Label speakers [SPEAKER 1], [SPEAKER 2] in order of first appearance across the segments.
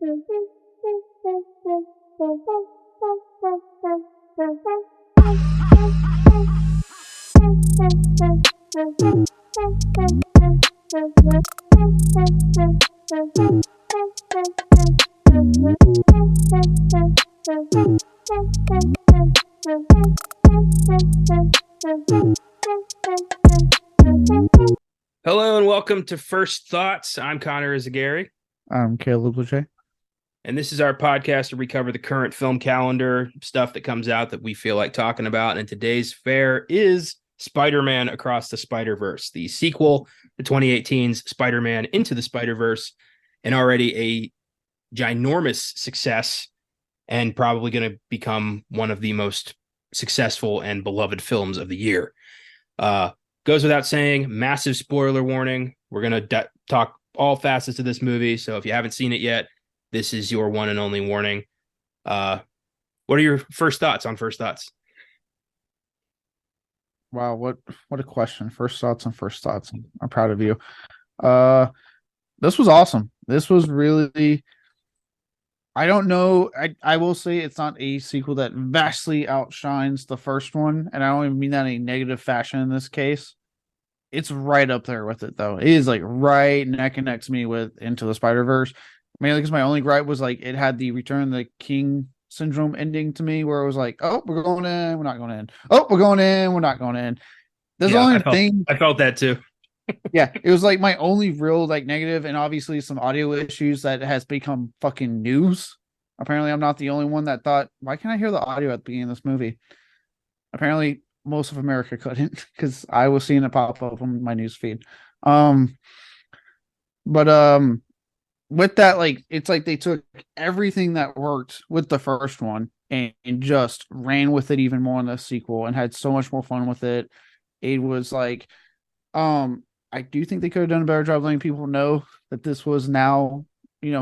[SPEAKER 1] Hello and welcome to First Thoughts. I'm Connor Eyzaguirre.
[SPEAKER 2] I'm Caleb Lejay.
[SPEAKER 1] And this is our podcast where we cover the current film calendar, stuff that comes out that we feel like talking about. And today's fare is Spider-Man Across the Spider-Verse, the sequel to 2018's Spider-Man Into the Spider-Verse, and already a ginormous success and probably going to become one of the most successful and beloved films of the year. Goes without saying, massive spoiler warning. We're going to talk all facets of this movie. So if you haven't seen it yet, this is your one and only warning. What are your first thoughts on First Thoughts?
[SPEAKER 2] Wow, what a question. First thoughts on First Thoughts. I'm proud of you. This was awesome. This was really, I don't know. I will say it's not a sequel that vastly outshines the first one, and I don't even mean that in a negative fashion in this case. It's right up there with it, though. It is like right neck and neck to me with Into the Spider-Verse. Mainly because my only gripe was like it had the Return of the King syndrome ending to me, where it was like, oh, we're going in, we're not going in. Oh, we're going in, we're not going in. There's only thing.
[SPEAKER 1] I felt that too.
[SPEAKER 2] Yeah, it was like my only real like negative, and obviously some audio issues that has become fucking news. Apparently, I'm not the only one that thought, why can't I hear the audio at the beginning of this movie? Apparently, most of America couldn't, because I was seeing it pop up on my news feed. But with that, like it's like they took everything that worked with the first one and just ran with it even more in the sequel and had so much more fun with it. It was like, I do think they could have done a better job letting people know that this was now,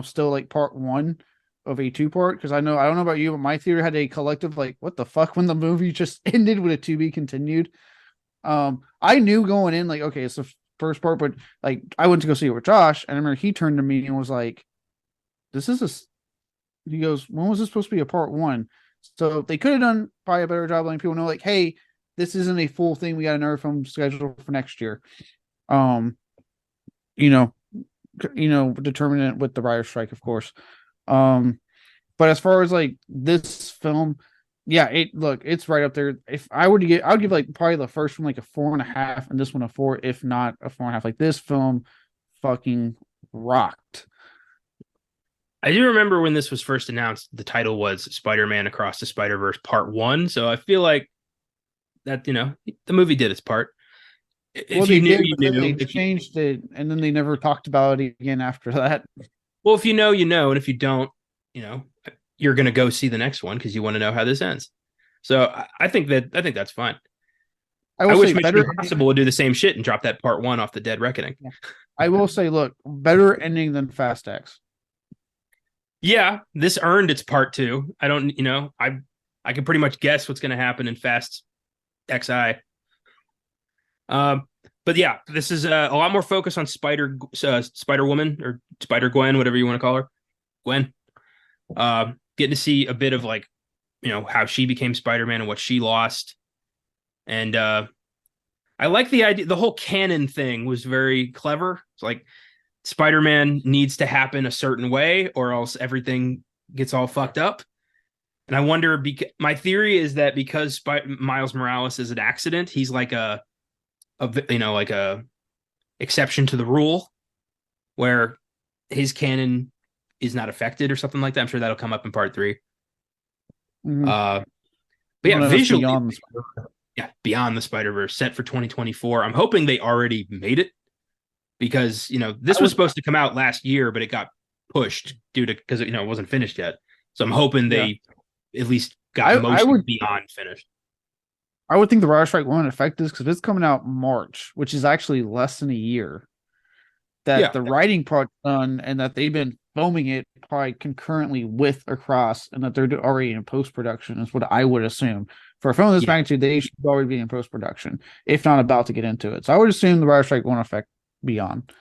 [SPEAKER 2] still like part one of a two-part. Because I don't know about you, but my theater had a collective like, what the fuck, when the movie just ended with a to be continued. I knew going in like, okay, it's the first part, but like I went to go see it with Josh, and I remember he turned to me and was like, he goes, when was this supposed to be a part one? So they could have done probably a better job letting people know, like, hey, this isn't a full thing. We got another film scheduled for next year. Determinant with the writer's strike, of course. But as far as like this film, yeah, it's right up there. If I were to get, I would give like probably the first one like a 4.5, and this one a 4, if not a 4.5. Like this film fucking rocked.
[SPEAKER 1] I do remember when this was first announced, the title was Spider-Man Across the Spider-Verse Part 1. So I feel like that, the movie did its part.
[SPEAKER 2] If you knew, you knew. They changed it, and then they never talked about it again after that.
[SPEAKER 1] Well, if you know, you know. And if you don't, you're going to go see the next one because you want to know how this ends. So I think that's fine. I wish Mission Impossible would do the same shit and drop that part 1 off the Dead Reckoning.
[SPEAKER 2] Yeah. I will say, look, better ending than Fast X.
[SPEAKER 1] Yeah, this earned its part 2. I don't, I can pretty much guess what's going to happen in Fast XI. But yeah, this is a lot more focus on Spider Woman or Spider Gwen, whatever you want to call her, Gwen. Getting to see a bit of like, how she became Spider-Man and what she lost, and I like the idea. The whole canon thing was very clever. It's like Spider-Man needs to happen a certain way, or else everything gets all fucked up. And I wonder, my theory is that because Miles Morales is an accident, he's like a exception to the rule, where his canon is not affected or something like that. I'm sure that'll come up in part 3.
[SPEAKER 2] Mm-hmm.
[SPEAKER 1] But yeah, visually, Beyond the Spider-Verse, set for 2024. I'm hoping they already made it, because this was supposed to come out last year, but it got pushed because it wasn't finished yet. So I'm hoping they at least got Beyond finished.
[SPEAKER 2] I would think the writer's strike won't affect this, because it's coming out March, which is actually less than a year that the writing part's done, and that they've been filming it probably concurrently with Across, and that they're already in post-production is what I would assume. For a film of this magnitude, they should already be in post-production, if not about to get into it. So I would assume the writer's strike won't affect Beyond.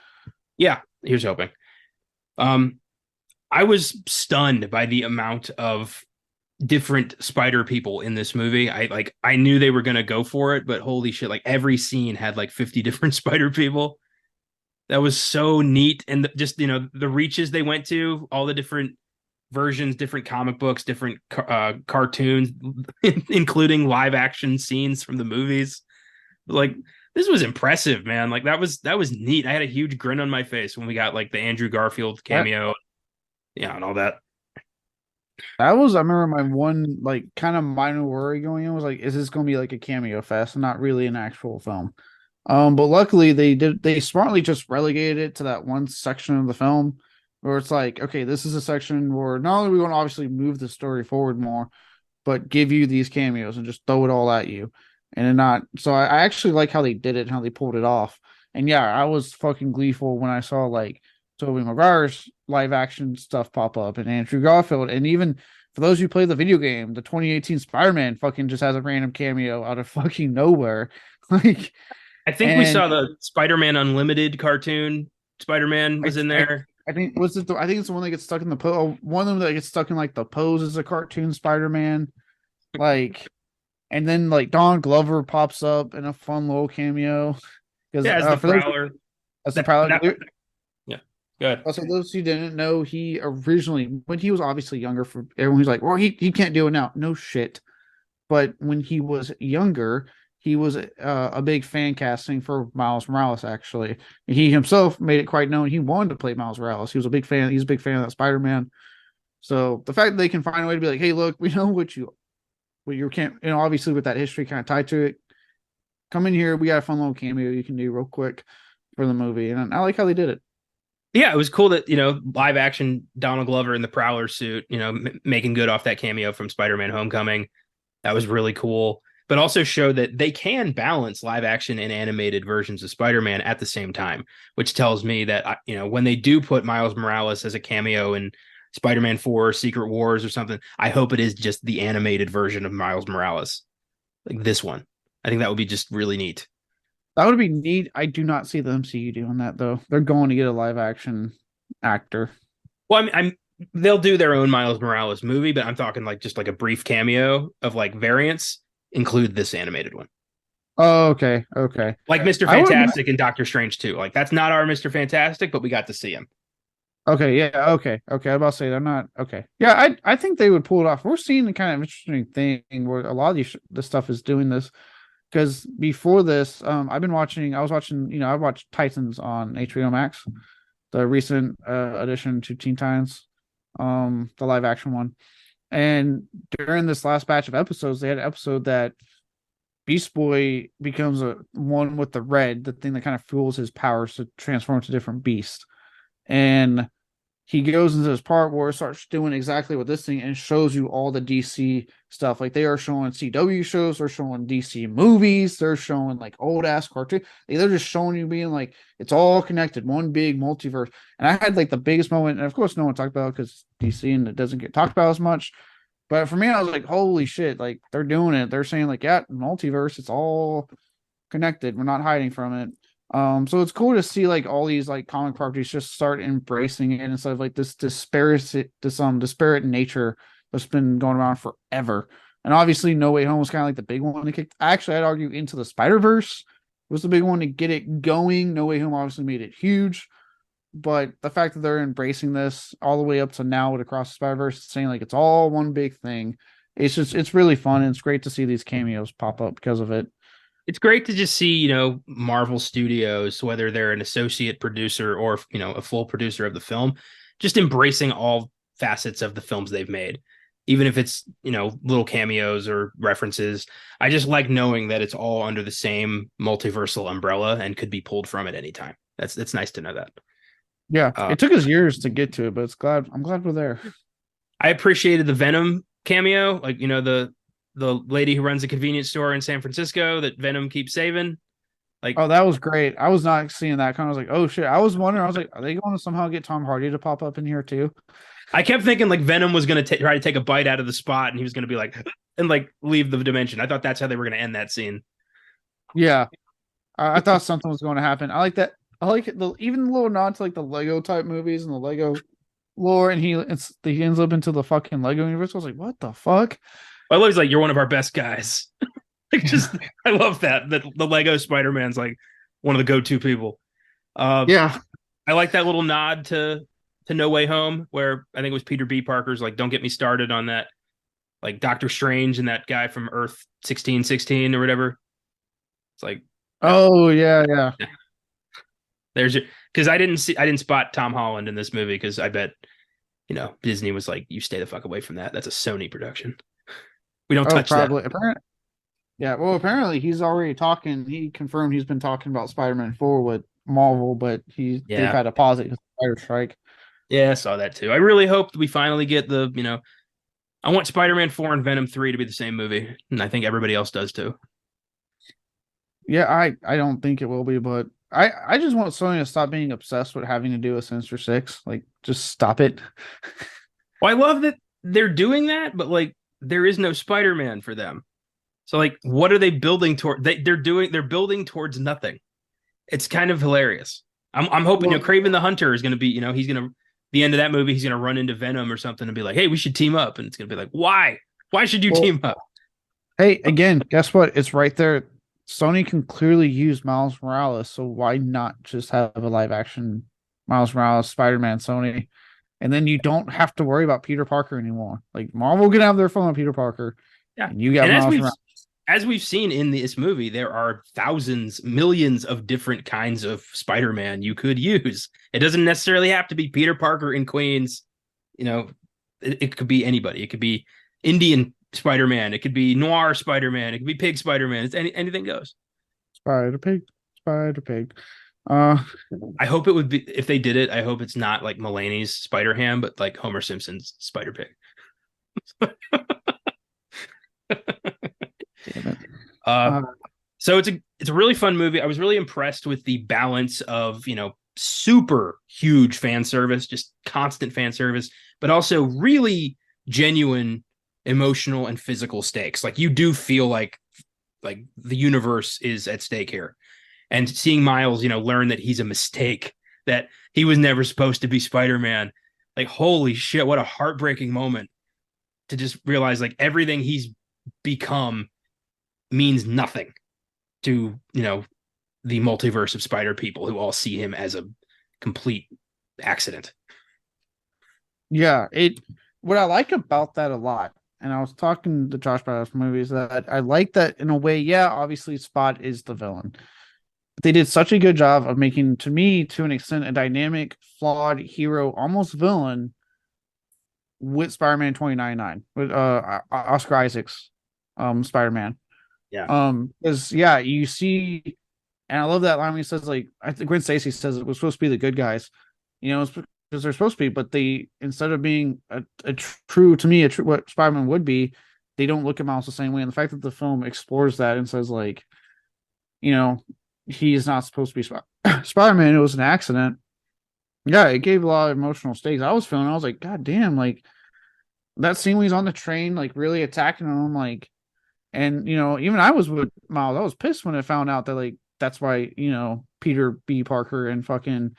[SPEAKER 1] Yeah, here's hoping. I was stunned by the amount of different spider people in this movie. I knew they were gonna go for it, but holy shit, like every scene had like 50 different spider people. That was so neat. And just, the reaches they went to, all the different versions, different comic books, different cartoons, including live action scenes from the movies. Like this was impressive, man. Like that was neat. I had a huge grin on my face when we got like the Andrew Garfield
[SPEAKER 2] That
[SPEAKER 1] cameo, yeah, and all that.
[SPEAKER 2] that was I remember my one like kind of minor worry going in was like, is this gonna be like a cameo fest and not really an actual film? But luckily they smartly just relegated it to that one section of the film where it's like, okay, this is a section where not only we want to obviously move the story forward more, but give you these cameos and just throw it all at you. And then not so I actually like how they did it and how they pulled it off. And yeah, I was fucking gleeful when I saw like Tobey Maguire's live action stuff pop up and Andrew Garfield. And even for those who play the video game, the 2018 Spider-Man fucking just has a random cameo out of fucking nowhere. Like
[SPEAKER 1] I think we
[SPEAKER 2] and
[SPEAKER 1] saw the Spider-Man Unlimited cartoon. Spider-Man
[SPEAKER 2] I
[SPEAKER 1] was in
[SPEAKER 2] I,
[SPEAKER 1] there.
[SPEAKER 2] I think was it the I think it's the one that gets stuck in the one of them that gets stuck in like the pose as a cartoon Spider-Man. Like and then like Don Glover pops up in a fun little cameo. Because
[SPEAKER 1] Yeah, as the
[SPEAKER 2] for those
[SPEAKER 1] Prowler.
[SPEAKER 2] that's the
[SPEAKER 1] That,
[SPEAKER 2] pilot.
[SPEAKER 1] that yeah. Good.
[SPEAKER 2] Also, those who didn't know, he originally when he was obviously younger, for everyone who's like, well, he can't do it now. No shit. But when he was younger, he was a big fan casting for Miles Morales. Actually, he himself made it quite known he wanted to play Miles Morales. He was a big fan. He's a big fan of that Spider Man. So the fact that they can find a way to be like, hey, look, we know what you can't, obviously with that history kind of tied to it. Come in here, we got a fun little cameo you can do real quick for the movie, and I like how they did it.
[SPEAKER 1] Yeah, it was cool that, live action Donald Glover in the Prowler suit, making good off that cameo from Spider-Man Homecoming. That was really cool. But also showed that they can balance live action and animated versions of Spider-Man at the same time, which tells me that, when they do put Miles Morales as a cameo in Spider-Man 4 Secret Wars or something, I hope it is just the animated version of Miles Morales, like this one. I think that would be just really neat.
[SPEAKER 2] That would be neat. I do not see the MCU doing that though. They're going to get a live action actor.
[SPEAKER 1] Well, they'll do their own Miles Morales movie, but I'm talking like just like a brief cameo of like variants. Include this animated one,
[SPEAKER 2] Oh, okay, okay.
[SPEAKER 1] like Mr.
[SPEAKER 2] I would.
[SPEAKER 1] Fantastic and Doctor Strange too. Like that's not our Mr. Fantastic, but we got to see him.
[SPEAKER 2] Okay, yeah, okay, okay. I'm about to say they're not okay. Yeah, I think they would pull it off. We're seeing the kind of interesting thing where a lot of this stuff is doing this because before this, I've been watching. I was watching. I watched Titans on HBO Max, the recent addition to Teen Titans, the live action one. And during this last batch of episodes, they had an episode that Beast Boy becomes a one with the red, the thing that kind of fuels his powers to transform into different beasts. And he goes into this part where it starts doing exactly what this thing and shows you all the DC stuff. Like they are showing CW shows, they're showing DC movies, they're showing like old ass cartoons. They're just showing you being like it's all connected, one big multiverse. And I had like the biggest moment, and of course no one talked about it because DC and it doesn't get talked about as much. But for me, I was like, holy shit, like they're doing it. They're saying like, yeah, multiverse, it's all connected. We're not hiding from it. So it's cool to see like all these like comic properties just start embracing it instead of like this disparate nature that's been going around forever. And obviously, No Way Home was kind of like the big one to kick. Actually, I'd argue Into the Spider-Verse was the big one to get it going. No Way Home obviously made it huge, but the fact that they're embracing this all the way up to now with Across the Spider-Verse, saying like it's all one big thing, it's really fun and it's great to see these cameos pop up because of it.
[SPEAKER 1] It's great to just see, Marvel Studios, whether they're an associate producer or, a full producer of the film, just embracing all facets of the films they've made, even if it's, little cameos or references. I just like knowing that it's all under the same multiversal umbrella and could be pulled from at any time. It's nice to know that.
[SPEAKER 2] Yeah,
[SPEAKER 1] Uh,
[SPEAKER 2] it took us years to get to it, but I'm glad we're there.
[SPEAKER 1] I appreciated the Venom cameo, like, the lady who runs a convenience store in San Francisco that Venom keeps saving. Like,
[SPEAKER 2] Oh, that was great. I was not seeing that. Kind of was like, oh shit. I was wondering. I was like, are they going to somehow get Tom Hardy to pop up in here too?
[SPEAKER 1] I kept thinking like Venom was going to try to take a bite out of the spot and he was going to be like, and like leave the dimension. I thought that's how they were going to end that scene.
[SPEAKER 2] Yeah, I thought something was going to happen. I like that. I like it, even the little nod to like the Lego type movies and the Lego lore, and he ends up into the fucking Lego universe. I was like, what the fuck?
[SPEAKER 1] I love he's like, you're one of our best guys. Like, just I love that the Lego Spider-Man's like one of the go-to people. Uh,
[SPEAKER 2] Yeah.
[SPEAKER 1] I like that little nod to No Way Home, where I think it was Peter B. Parker's like, "Don't get me started on that," like Doctor Strange and that guy from Earth 1616 or whatever. It's like, no,
[SPEAKER 2] Oh yeah, yeah.
[SPEAKER 1] there's your because I didn't spot Tom Holland in this movie because I bet Disney was like, "You stay the fuck away from that. That's a Sony production. We don't
[SPEAKER 2] Oh,
[SPEAKER 1] touch that."
[SPEAKER 2] probably. Apparently, yeah. Well, apparently he's already talking. He confirmed he's been talking about Spider-Man 4 with Marvel, but they've
[SPEAKER 1] Yeah,
[SPEAKER 2] had a pause it because of Spider Strike.
[SPEAKER 1] yeah, I saw that too. I really hope we finally get I want Spider-Man 4 and Venom 3 to be the same movie, and I think everybody else does too.
[SPEAKER 2] Yeah, I don't think it will be, but I just want Sony to stop being obsessed with having to do a Sinister Six. Like, just stop it.
[SPEAKER 1] Well, I love that they're doing that, but like there is no Spider-Man for them. So like what are they building toward? They're building towards nothing. It's kind of hilarious. I'm hoping
[SPEAKER 2] Well,
[SPEAKER 1] Craven the Hunter is gonna be, he's gonna the end of that movie, he's gonna run into Venom or something and be like, hey, we should team up. And it's gonna be like, why? Why should you
[SPEAKER 2] well,
[SPEAKER 1] team up?
[SPEAKER 2] hey, again, guess what? It's right there. Sony can clearly use Miles Morales, so why not just have a live action Miles Morales Spider-Man Sony? And then you don't have to worry about Peter Parker anymore. Like Marvel can have their fun with Peter Parker,
[SPEAKER 1] Yeah.
[SPEAKER 2] and you got
[SPEAKER 1] And
[SPEAKER 2] Miles Morales.
[SPEAKER 1] as we've seen in this movie, there are thousands, millions of different kinds of Spider-Man you could use. It doesn't necessarily have to be Peter Parker in Queens. You know, it could be anybody. It could be Indian Spider-Man. It could be noir Spider-Man. It could be pig Spider-Man. Anything goes.
[SPEAKER 2] Spider Pig, Spider Pig. Uh,
[SPEAKER 1] I hope it would be if they did it. I hope it's not like Mulaney's Spider Ham, but like Homer Simpson's Spider Pig.
[SPEAKER 2] damn it.
[SPEAKER 1] Uh,
[SPEAKER 2] Uh,
[SPEAKER 1] so it's a really fun movie. I was really impressed with the balance of super huge fan service, just constant fan service, but also really genuine emotional and physical stakes. Like you do feel like the universe is at stake here, and seeing Miles, learn that he's a mistake, that he was never supposed to be Spider-Man. Like holy shit, what a heartbreaking moment to just realize like everything he's become means nothing to the multiverse of spider people who all see him as a complete accident.
[SPEAKER 2] yeah, it. What I like about that a lot, and I was talking to Josh about this movie, is that I like that in a way. Yeah, obviously Spot is the villain, but they did such a good job of making, to me, to an extent, a dynamic, flawed hero, almost villain with Spider-Man 2099 with Oscar Isaac's Spider-Man.
[SPEAKER 1] Yeah.
[SPEAKER 2] Because yeah, you see, and I love that line when he says, like, I think Gwen Stacy says it was supposed to be the good guys, it's because they're supposed to be, but they, instead of being a true, to me, a true what Spider-Man would be, they don't look at Miles the same way. And the fact that the film explores that and says, like, you know, he is not supposed to be Spider-Man, it was an accident. Yeah, it gave a lot of emotional stakes. I was like, God damn, like that scene when he's on the train, like really attacking him, like, and even I was with Miles. I was pissed when I found out that, like, that's why Peter B. Parker and fucking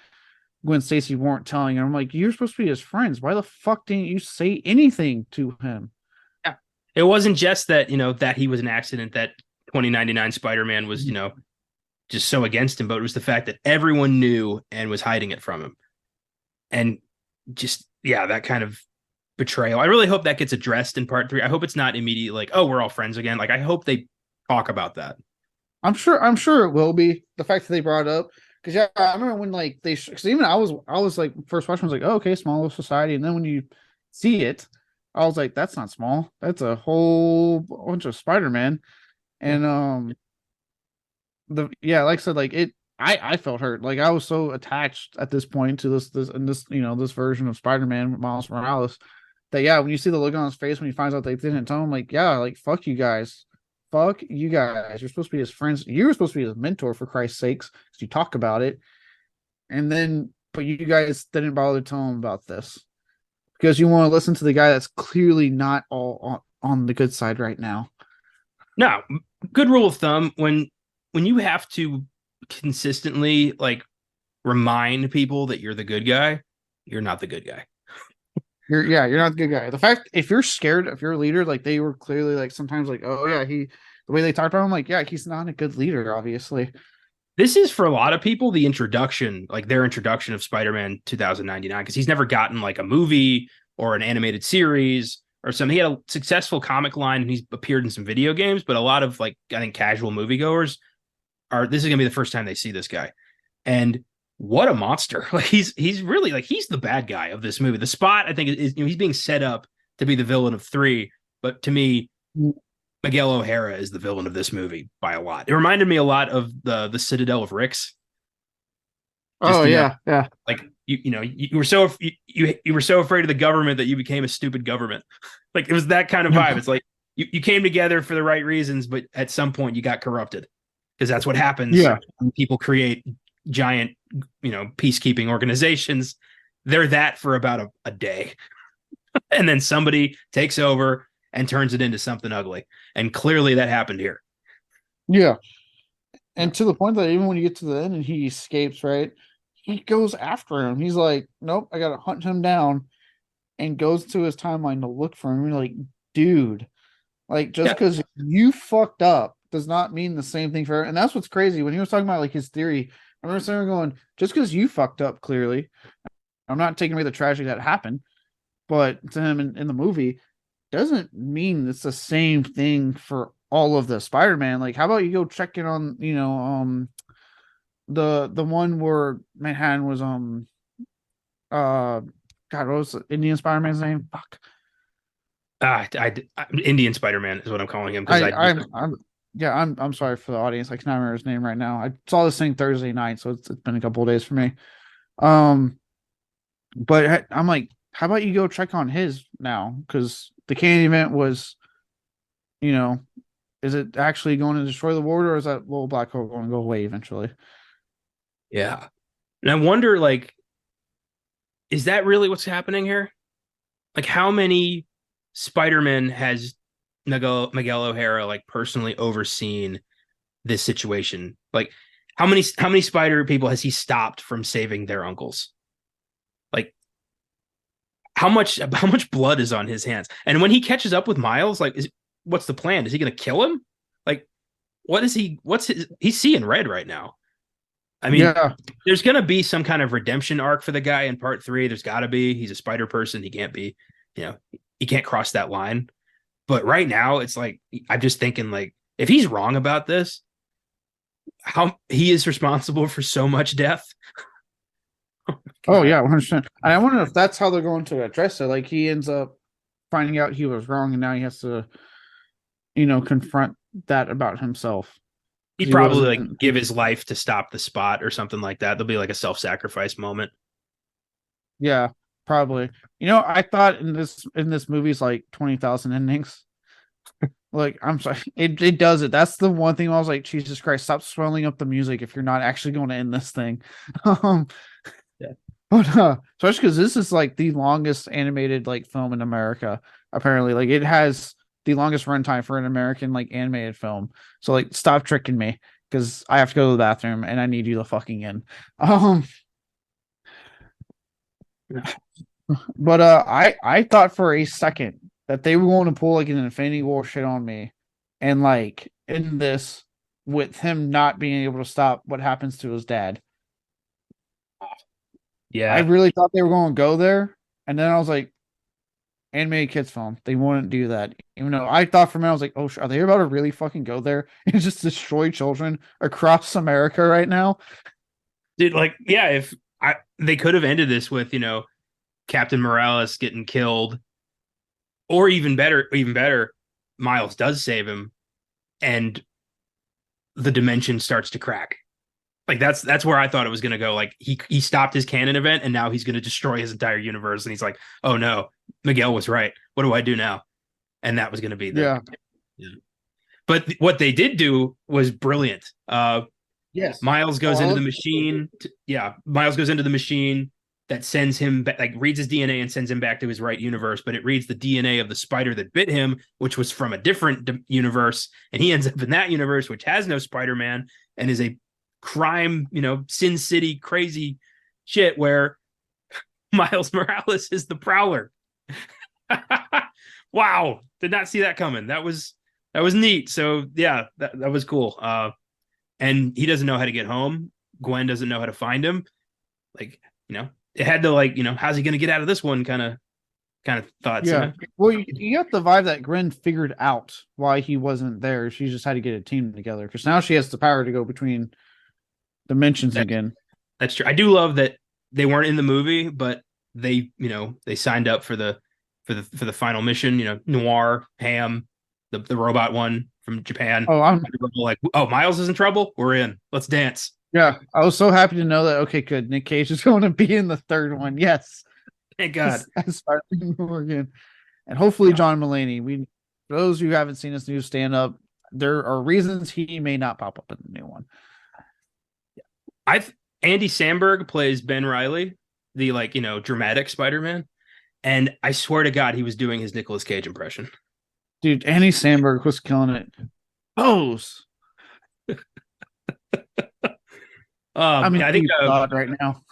[SPEAKER 2] Gwen Stacy weren't telling him. I'm like, you're supposed to be his friends. Why the fuck didn't you say anything to him?
[SPEAKER 1] Yeah. It wasn't just that, that he was an accident, that 2099 Spider-Man was, just so against him, but it was the fact that everyone knew and was hiding it from him. And just, yeah, that kind of betrayal. I really hope that gets addressed in part 3. I hope it's not immediately like, oh, we're all friends again. Like, I hope they talk about that.
[SPEAKER 2] I'm sure it will be, the fact that they brought it up. Because yeah, I remember when, like, because even I was like, first watching was like, oh, okay, small little society, and then when you see it, I was like, that's not small. That's a whole bunch of Spider-Man.
[SPEAKER 1] Yeah.
[SPEAKER 2] And like I said, like, I felt hurt. Like, I was so attached at this point to this version of Spider-Man with Miles Morales, that yeah, when you see the look on his face when he finds out they didn't tell him, like, yeah, like, fuck you guys. Fuck you guys. You're supposed to be his friends. You were supposed to be his mentor, for Christ's sakes, because you talk about it. And then, but you guys didn't bother to tell him about this because you want to listen to the guy that's clearly not all on the good side right now.
[SPEAKER 1] No, good rule of thumb, when you have to consistently like remind people that you're the good guy, you're not the good guy.
[SPEAKER 2] you're not the good guy. The fact if you're scared of your leader, like they were clearly like sometimes like, oh yeah, the way they talked about him, like, yeah, he's not a good leader, obviously.
[SPEAKER 1] This is for a lot of people the introduction, like their introduction of Spider-Man 2099, because he's never gotten like a movie or an animated series or something. He had a successful comic line and he's appeared in some video games, but a lot of like I think casual moviegoers are this is gonna be the first time they see this guy. And what a monster. Like he's really like he's the bad guy of this movie. The Spot, I think, is he's being set up to be the villain of 3, but to me, Miguel O'Hara is the villain of this movie by a lot. It reminded me a lot of the Citadel of Ricks. Just
[SPEAKER 2] Oh yeah, yeah.
[SPEAKER 1] like you were so you were so afraid of the government that you became a stupid government. Like it was that kind of vibe. It's like you came together for the right reasons, but at some point you got corrupted because that's what happens.
[SPEAKER 2] Yeah.
[SPEAKER 1] When people create giant, peacekeeping organizations. They're that for about a day, and then somebody takes over and turns it into something ugly. And clearly that happened here.
[SPEAKER 2] Yeah. And to the point that even when you get to the end and he escapes, right? He goes after him. He's like, nope, I gotta hunt him down, and goes to his timeline to look for him. You're like, dude, like just because you fucked up does not mean the same thing for. And that's what's crazy when he was talking about like his theory. I remember someone going, just because you fucked up, clearly, I'm not taking away the tragedy that happened, but to him in the movie doesn't mean it's the same thing for all of the Spider-Man. Like, how about you go check in on, the one where Manhattan was God, what was the Indian Spider-Man's name? Fuck.
[SPEAKER 1] Indian Spider-Man is what I'm calling him.
[SPEAKER 2] I'm sorry for the audience. I cannot remember his name right now. I saw this thing Thursday night, so it's been a couple of days for me. But I'm like, how about you go check on his now? Because the candy event was, is it actually going to destroy the world, or is that little black hole going to go away eventually?
[SPEAKER 1] Yeah. And I wonder, like, is that really what's happening here? Like, how many Spider-Man has Miguel O'Hara like personally overseen this situation? Like, how many Spider people has he stopped from saving their uncles? Like, how much blood is on his hands? And when he catches up with Miles, like, what's the plan? Is he going to kill him? Like, he's seeing red right now. I mean, there's going to be some kind of redemption arc for the guy in part 3. There's got to be. He's a spider person. He can't be, he can't cross that line. But right now, it's like, I'm just thinking, like, if he's wrong about this, how he is responsible for so much death.
[SPEAKER 2] Oh, yeah, 100%. And I wonder if that's how they're going to address it. Like, he ends up finding out he was wrong, and now he has to, confront that about himself.
[SPEAKER 1] He'd probably like give his life to stop the Spot or something like that. There'll be like a self-sacrifice moment.
[SPEAKER 2] Yeah, probably. I thought in this movie's like 20,000 endings. Like, I'm sorry, it does it. That's the one thing I was like, Jesus Christ, stop swelling up the music if you're not actually going to end this thing.
[SPEAKER 1] Yeah.
[SPEAKER 2] But especially because this is like the longest animated like film in America. Apparently, like it has the longest runtime for an American like animated film. So like, stop tricking me because I have to go to the bathroom and I need you to fucking in. But I thought for a second that they were going to pull like an Infinity War shit on me, and like in this with him not being able to stop what happens to his dad.
[SPEAKER 1] Yeah,
[SPEAKER 2] I really thought they were going to go there, and then I was like, animated kids film, they wouldn't do that. Even though I thought for a minute, I was like, oh, are they about to really fucking go there and just destroy children across America right now?
[SPEAKER 1] dude. Like, yeah, if they could have ended this with Captain Morales getting killed, or even better, Miles does save him, and the dimension starts to crack. Like that's where I thought it was going to go. Like he stopped his canon event, and now he's going to destroy his entire universe. And he's like, oh no, Miguel was right. What do I do now? And that was going to be
[SPEAKER 2] yeah.
[SPEAKER 1] But what they did do was brilliant.
[SPEAKER 2] Yes,
[SPEAKER 1] Miles goes into the machine. Miles goes into the machine that sends him back, like reads his DNA and sends him back to his right universe. But it reads the DNA of the spider that bit him, which was from a different universe, and he ends up in that universe, which has no Spider-Man and is a crime, Sin City crazy shit where Miles Morales is the Prowler. Wow, did not see that coming. That was neat. So yeah, that was cool. And he doesn't know how to get home. Gwen doesn't know how to find him. Like, it had to, like, how's he gonna get out of this one kind of thoughts,
[SPEAKER 2] Yeah. Well, you got the vibe that Gwen figured out why he wasn't there. She just had to get a team together because now she has the power to go between dimensions
[SPEAKER 1] That,
[SPEAKER 2] again.
[SPEAKER 1] that's true. I do love that they weren't in the movie, but they signed up for the final mission. Noir, Ham, the robot one from Japan.
[SPEAKER 2] Oh, I'm
[SPEAKER 1] Like, oh, Miles is in trouble. We're in. Let's dance.
[SPEAKER 2] yeah. I was so happy to know that. Okay, good. Nick Cage is going to be in the third one. Yes,
[SPEAKER 1] Thank God.
[SPEAKER 2] as Spider-Man Morgan, and hopefully John Mulaney. For those who haven't seen this new stand-up, there are reasons he may not pop up in the new one.
[SPEAKER 1] Andy Samberg plays Ben Reilly, the dramatic Spider-Man, and I swear to God he was doing his Nicolas Cage impression.
[SPEAKER 2] Dude, Andy Samberg was killing it. Pose. I'm in
[SPEAKER 1] I think
[SPEAKER 2] deep thought right now.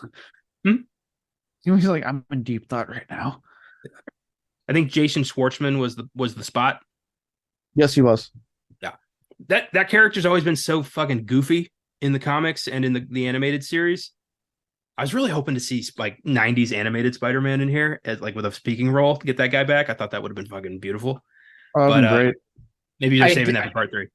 [SPEAKER 1] Hmm?
[SPEAKER 2] He was like, I'm in deep thought right now.
[SPEAKER 1] I think Jason Schwartzman was the Spot.
[SPEAKER 2] Yes, he was.
[SPEAKER 1] Yeah, that character's always been so fucking goofy in the comics and in the animated series. I was really hoping to see like 90s animated Spider-Man in here as like with a speaking role to get that guy back. I thought that would have been fucking beautiful.
[SPEAKER 2] Oh,
[SPEAKER 1] But
[SPEAKER 2] great.
[SPEAKER 1] maybe they're saving that for part 3.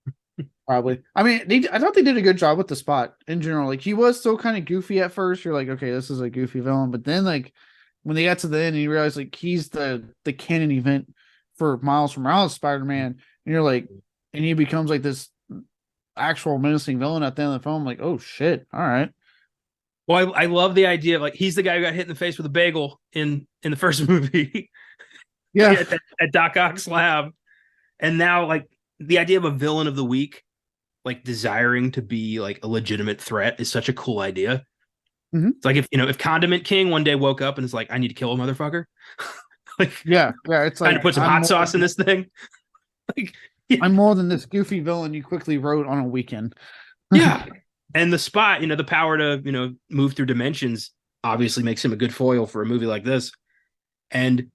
[SPEAKER 2] Probably. I mean, I thought they did a good job with the Spot in general. Like he was still kind of goofy at first. You're like, okay, this is a goofy villain, but then like when they got to the end, and you realize like he's the canon event for Miles Morales Spider-Man, and you're like, and he becomes like this actual menacing villain at the end of the film. Like, oh shit, all right.
[SPEAKER 1] Well, I love the idea of like he's the guy who got hit in the face with a bagel in the first movie.
[SPEAKER 2] Yeah,
[SPEAKER 1] at Doc Ock's lab, and now like the idea of a villain of the week, like desiring to be like a legitimate threat, is such a cool idea.
[SPEAKER 2] Mm-hmm.
[SPEAKER 1] It's like if Condiment King one day woke up and is like, I need to kill a motherfucker. Like,
[SPEAKER 2] yeah. It's like
[SPEAKER 1] trying to put some hot sauce in this thing. Like, yeah.
[SPEAKER 2] I'm more than this goofy villain you quickly wrote on a weekend.
[SPEAKER 1] Yeah. And the Spot, the power to, move through dimensions obviously makes him a good foil for a movie like this. And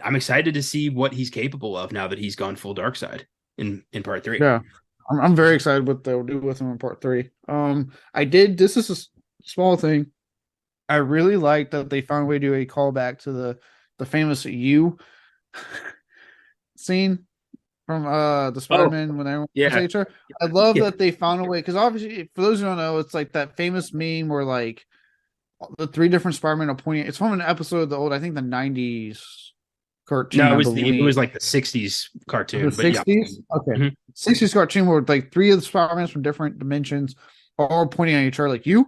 [SPEAKER 1] I'm excited to see what he's capable of now that he's gone full dark side in part 3.
[SPEAKER 2] Yeah. I'm very excited what they'll do with him in part 3. This is a small thing. I really like that they found a way to do a callback to the famous "you" scene from the Spider-Man when everyone
[SPEAKER 1] yeah.
[SPEAKER 2] each other. I love that they found a way because obviously for those who don't know, it's like that famous meme where like the 3 different Spider-Man are pointing. It's from an episode of the old, I think the 90s cartoon.
[SPEAKER 1] No, it was like the 60s cartoon.
[SPEAKER 2] The 60s? Yeah. Okay.
[SPEAKER 1] Mm-hmm.
[SPEAKER 2] 60s cartoon where like 3 of the Spider-Mans from different dimensions are all pointing at each other like you.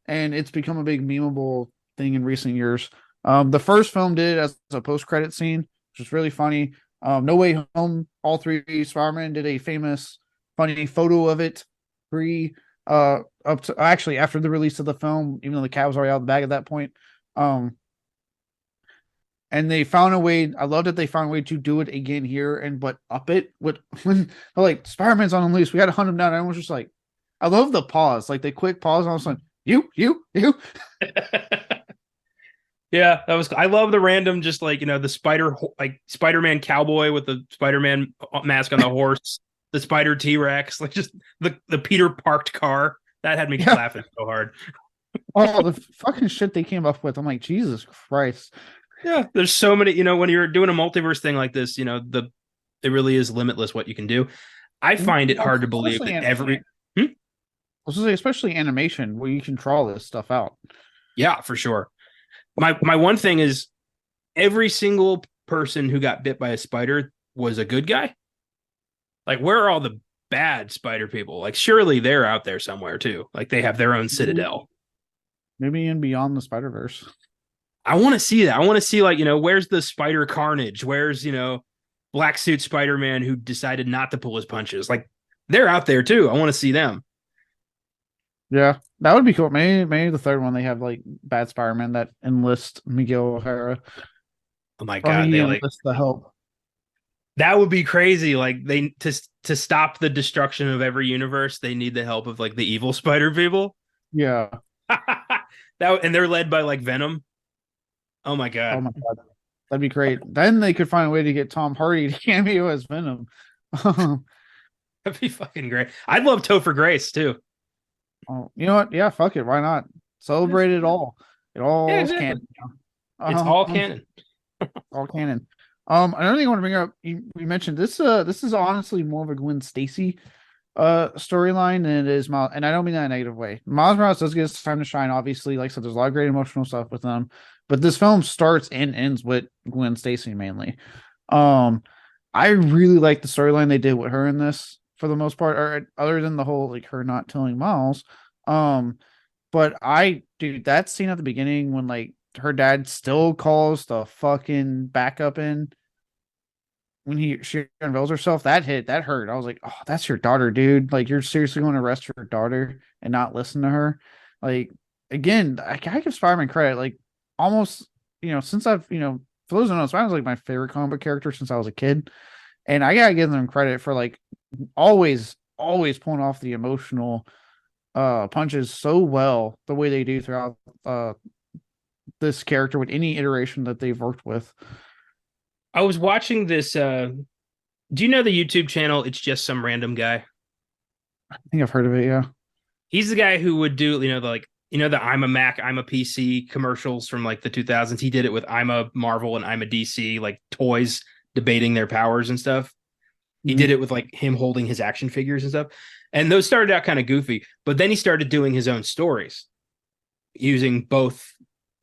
[SPEAKER 2] And it's become a big memeable thing in recent years. The first film did it as a post-credit scene, which was really funny. No Way Home, all 3 Spider-Man did a famous, funny photo of it up to actually after the release of the film, even though the cat was already out of the bag at that point. And they found a way. I love that they found a way to do it again here, but up it with when like Spider-Man's on the loose. We got to hunt him down. Everyone's just like, I love the pause, like the quick pause. And all of a sudden, you.
[SPEAKER 1] Yeah, that was. I love the random, just like the Spider-Man cowboy with the Spider-Man mask on the horse, the Spider T-Rex, like just the Peter parked car. That had me laughing so hard.
[SPEAKER 2] Oh, the fucking shit they came up with! I'm like, Jesus Christ.
[SPEAKER 1] Yeah, there's so many. When you're doing a multiverse thing like this, it really is limitless what you can do. I find it hard to believe that every.
[SPEAKER 2] I was gonna say, especially animation, where you can draw this stuff out.
[SPEAKER 1] Yeah, for sure. My one thing is every single person who got bit by a spider was a good guy. Like, where are all the bad spider people? Like, surely they're out there somewhere too. Like, they have their own citadel.
[SPEAKER 2] Maybe in Beyond the Spider-Verse.
[SPEAKER 1] I want to see that. I want to see, like, where's the Spider Carnage? Where's, Black Suit Spider-Man who decided not to pull his punches? Like, they're out there too. I want to see them.
[SPEAKER 2] Yeah, that would be cool. Maybe the third one they have like bad Spider-Man that enlist Miguel O'Hara.
[SPEAKER 1] Oh my God, they
[SPEAKER 2] enlist the help.
[SPEAKER 1] That would be crazy. Like, they to stop the destruction of every universe, they need the help of like the evil spider people.
[SPEAKER 2] Yeah.
[SPEAKER 1] And they're led by like Venom. Oh my God.
[SPEAKER 2] That'd be great. Then they could find a way to get Tom Hardy to cameo as Venom.
[SPEAKER 1] That'd be fucking great. I'd love Topher Grace too.
[SPEAKER 2] Oh, you know what? Yeah, fuck it. Why not? Celebrate it all. It
[SPEAKER 1] Yeah,
[SPEAKER 2] all's
[SPEAKER 1] exactly.
[SPEAKER 2] canon.
[SPEAKER 1] It's all canon.
[SPEAKER 2] All canon. Another thing I want to bring up, you mentioned this. This is honestly more of a Gwen Stacy storyline than it is Miles, and I don't mean that in a negative way. Miles Morales does get his time to shine. Obviously, like I said, there's a lot of great emotional stuff with them, but this film starts and ends with Gwen Stacy mainly. Um, I really like the storyline they did with her in this for the most part, or other than the whole like her not telling Miles. Um, but dude, that scene at the beginning when like her dad still calls the fucking backup in when she unveils herself, that hurt. I was like, oh, that's your daughter, dude. Like you're seriously going to arrest your daughter and not listen to her. Like again, I give Spider-Man credit. Like almost, since I've, for those who know, Spider-Man's like my favorite comic book character since I was a kid. And I gotta give them credit for like always pulling off the emotional punches so well the way they do throughout this character with any iteration that they've worked with.
[SPEAKER 1] I was watching this. Do you know the YouTube channel? It's just some random guy.
[SPEAKER 2] I think I've heard of it. Yeah.
[SPEAKER 1] He's the guy who would do, the I'm a Mac, I'm a PC commercials from like the 2000s. He did it with I'm a Marvel and I'm a DC, like toys debating their powers and stuff. He did it with like him holding his action figures and stuff. And those started out kind of goofy, but then he started doing his own stories using both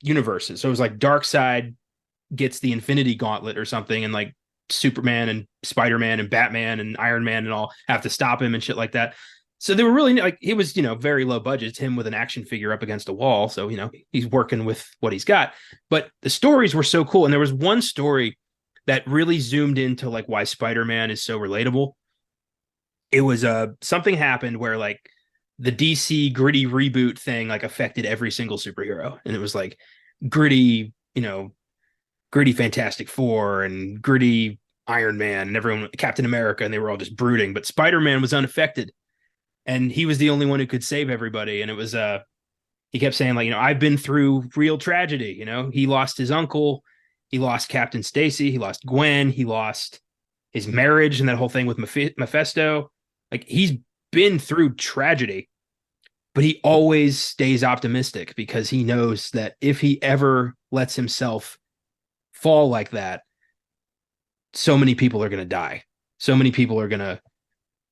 [SPEAKER 1] universes. So it was like Darkseid gets the Infinity Gauntlet or something, and like Superman and Spider-Man and Batman and Iron Man and all have to stop him and shit like that. So they were really like, it was, very low budget. It's him with an action figure up against a wall. So, he's working with what he's got. But the stories were so cool. And there was one story that really zoomed into like why Spider-Man is so relatable. It was something happened where like the DC gritty reboot thing like affected every single superhero. And it was like gritty, gritty Fantastic Four and gritty Iron Man and everyone, Captain America, and they were all just brooding. But Spider-Man was unaffected, and he was the only one who could save everybody. And it was he kept saying like, I've been through real tragedy. He lost his uncle, he lost Captain Stacy, he lost Gwen, he lost his marriage, and that whole thing with Mephisto. Like he's been through tragedy, but he always stays optimistic because he knows that if he ever lets himself fall like that, so many people are going to die. So many people are going to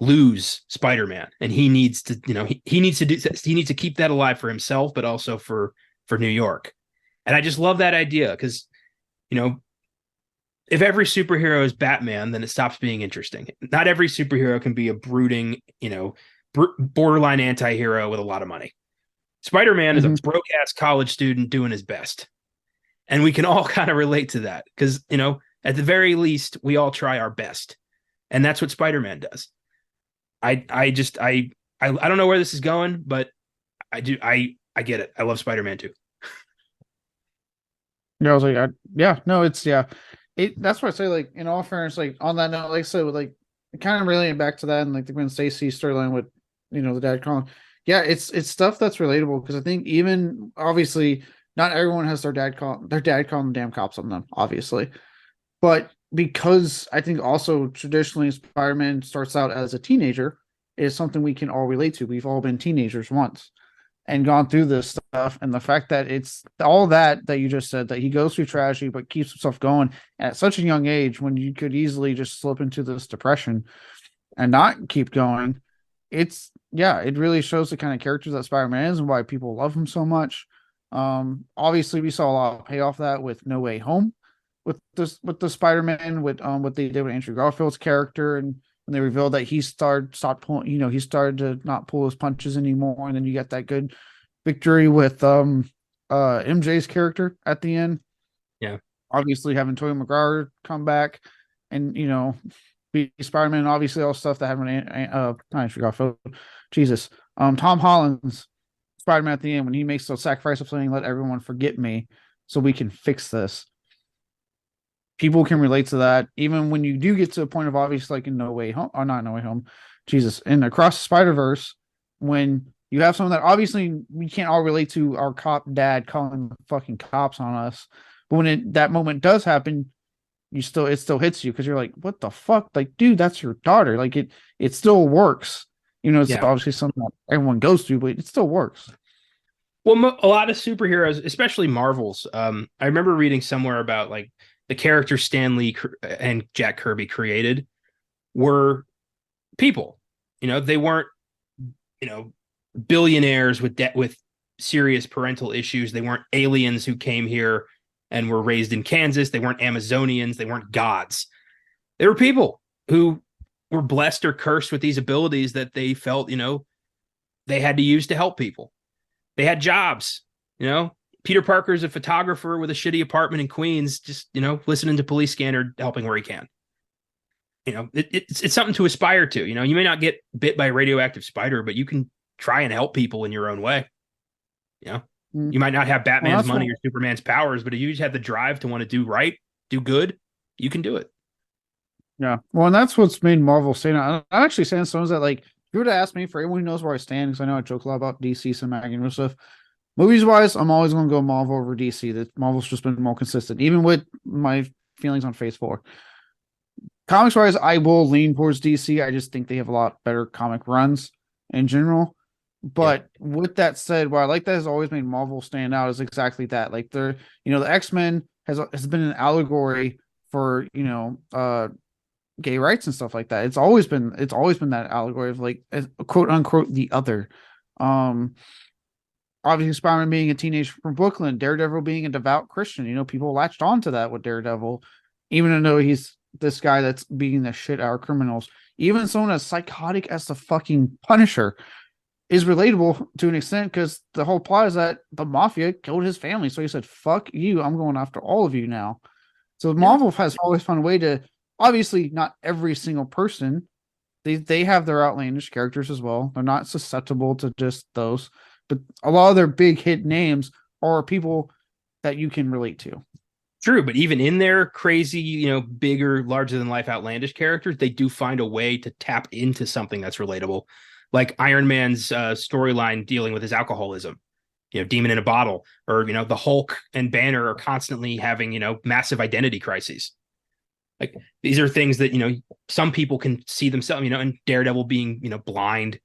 [SPEAKER 1] lose Spider-Man, and he needs to, he needs to keep that alive for himself, but also for New York. And I just love that idea because, if every superhero is Batman, then it stops being interesting. Not every superhero can be a brooding, borderline anti-hero with a lot of money. Spider-Man is a broke ass college student doing his best. And we can all kind of relate to that because, at the very least, we all try our best. And that's what Spider-Man does. I don't know where this is going, but I get it. I love Spider-Man too.
[SPEAKER 2] Yeah, I was like, that's what I say. Like, in all fairness, like on that note, like I said, with like kind of relating back to that and like the Gwen Stacy storyline with, the dad calling. Yeah, it's stuff that's relatable because I think even obviously not everyone has their dad calling the damn cops on them, obviously. But because I think also traditionally Spider-Man starts out as a teenager is something we can all relate to. We've all been teenagers once and gone through this stuff. And the fact that it's all that you just said, that he goes through tragedy but keeps himself going at such a young age when you could easily just slip into this depression and not keep going. It really shows the kind of character that Spider-Man is and why people love him so much. Obviously we saw a lot of payoff that with No Way Home with the Spider-Man with what they did with Andrew Garfield's character, and when they revealed that he started to not pull his punches anymore, and then you get that good victory with MJ's character at the end.
[SPEAKER 1] Yeah.
[SPEAKER 2] Obviously having Tobey Maguire come back and be Spider-Man, obviously all stuff that happened not Andrew Garfield. Jesus. Tom Holland's Spider-Man at the end when he makes the sacrifice of saying, let everyone forget me so we can fix this. People can relate to that, even when you do get to a point of obviously like in No Way Home, or not No Way Home, Jesus, in Across the Spider-Verse, when you have someone that obviously we can't all relate to our cop dad calling the fucking cops on us, But when that moment does happen, it still hits you because you're like, what the fuck? Like, dude, that's your daughter. Like it still works. It's
[SPEAKER 1] Yeah.
[SPEAKER 2] obviously something that everyone goes through, but it still works.
[SPEAKER 1] Well, a lot of superheroes, especially Marvels. I remember reading somewhere about like the characters Stan Lee and Jack Kirby created were people. They weren't, you know, billionaires with debt with serious parental issues. They weren't aliens who came here and were raised in Kansas. They weren't Amazonians. They weren't gods. They were people who were blessed or cursed with these abilities that they felt, they had to use to help people. They had jobs, Peter Parker's a photographer with a shitty apartment in Queens, just, listening to Police Scanner, helping where he can. It's something to aspire to. You may not get bit by a radioactive spider, but you can try and help people in your own way. You might not have Batman's money or Superman's powers, but if you just have the drive to want to do right, do good, you can do it.
[SPEAKER 2] Yeah. Well, and that's what's made Marvel stand out. I'm actually saying something that, like, if you were to ask me, for anyone who knows where I stand, because I know I joke a lot about DC cinematic and stuff, movies wise, I'm always going to go Marvel over DC. That Marvel's just been more consistent, even with my feelings on Phase 4. Comics wise, I will lean towards DC. I just think they have a lot better comic runs in general. But with that said, what I like that has always made Marvel stand out is exactly that. Like the X-Men has been an allegory for, gay rights and stuff like that. It's always been that allegory of, like, quote unquote the other. Obviously Spider-Man being a teenager from Brooklyn, Daredevil being a devout Christian. People latched onto that with Daredevil, even though he's this guy that's beating the shit out of criminals. Even someone as psychotic as the fucking Punisher is relatable to an extent, because the whole plot is that the mafia killed his family. So he said, fuck you, I'm going after all of you now. So Marvel has always found a way to, obviously not every single person, they have their outlandish characters as well. They're not susceptible to just those, but a lot of their big hit names are people that you can relate to.
[SPEAKER 1] True, but even in their crazy, bigger, larger than life outlandish characters, they do find a way to tap into something that's relatable. Like Iron Man's storyline dealing with his alcoholism, demon in a bottle, or, the Hulk and Banner are constantly having, massive identity crises. Like, these are things that, some people can see themselves, and Daredevil being, blind.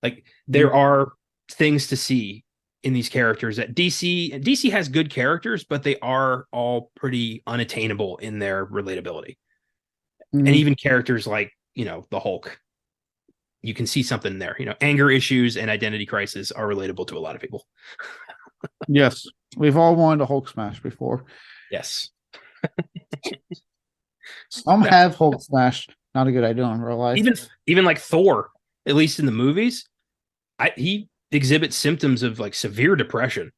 [SPEAKER 1] Like, there are things to see in these characters that DC has good characters, but they are all pretty unattainable in their relatability. And even characters like, the Hulk, you can see something there. Anger issues and identity crisis are relatable to a lot of people.
[SPEAKER 2] Yes, we've all wanted a Hulk smash before.
[SPEAKER 1] Yes.
[SPEAKER 2] Some have Hulk smash. Not a good idea in real life.
[SPEAKER 1] Even like Thor, at least in the movies, he exhibits symptoms of, like, severe depression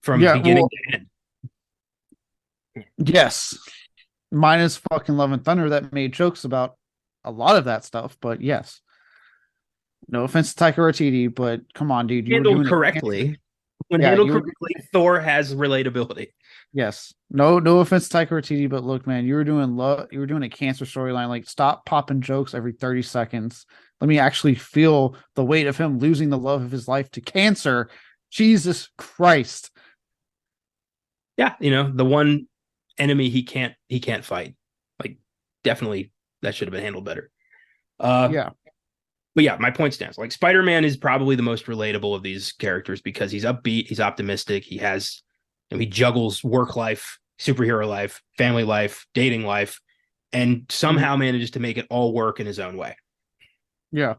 [SPEAKER 1] from beginning to end.
[SPEAKER 2] Yes. Minus fucking Love and Thunder that made jokes about a lot of that stuff, but yes. No offense to Taika Waititi, but come on, dude.
[SPEAKER 1] Handled correctly. Handled correctly, Thor has relatability.
[SPEAKER 2] Yes. No offense to Taika Waititi, but look, man, you were doing a cancer storyline. Like, stop popping jokes every 30 seconds. Let me actually feel the weight of him losing the love of his life to cancer. Jesus Christ.
[SPEAKER 1] Yeah, the one enemy he can't fight. Like, definitely that should have been handled better.
[SPEAKER 2] Yeah.
[SPEAKER 1] But yeah, my point stands. Like, Spider-Man is probably the most relatable of these characters because he's upbeat, he's optimistic, he juggles work life, superhero life, family life, dating life, and somehow manages to make it all work in his own way.
[SPEAKER 2] Yeah.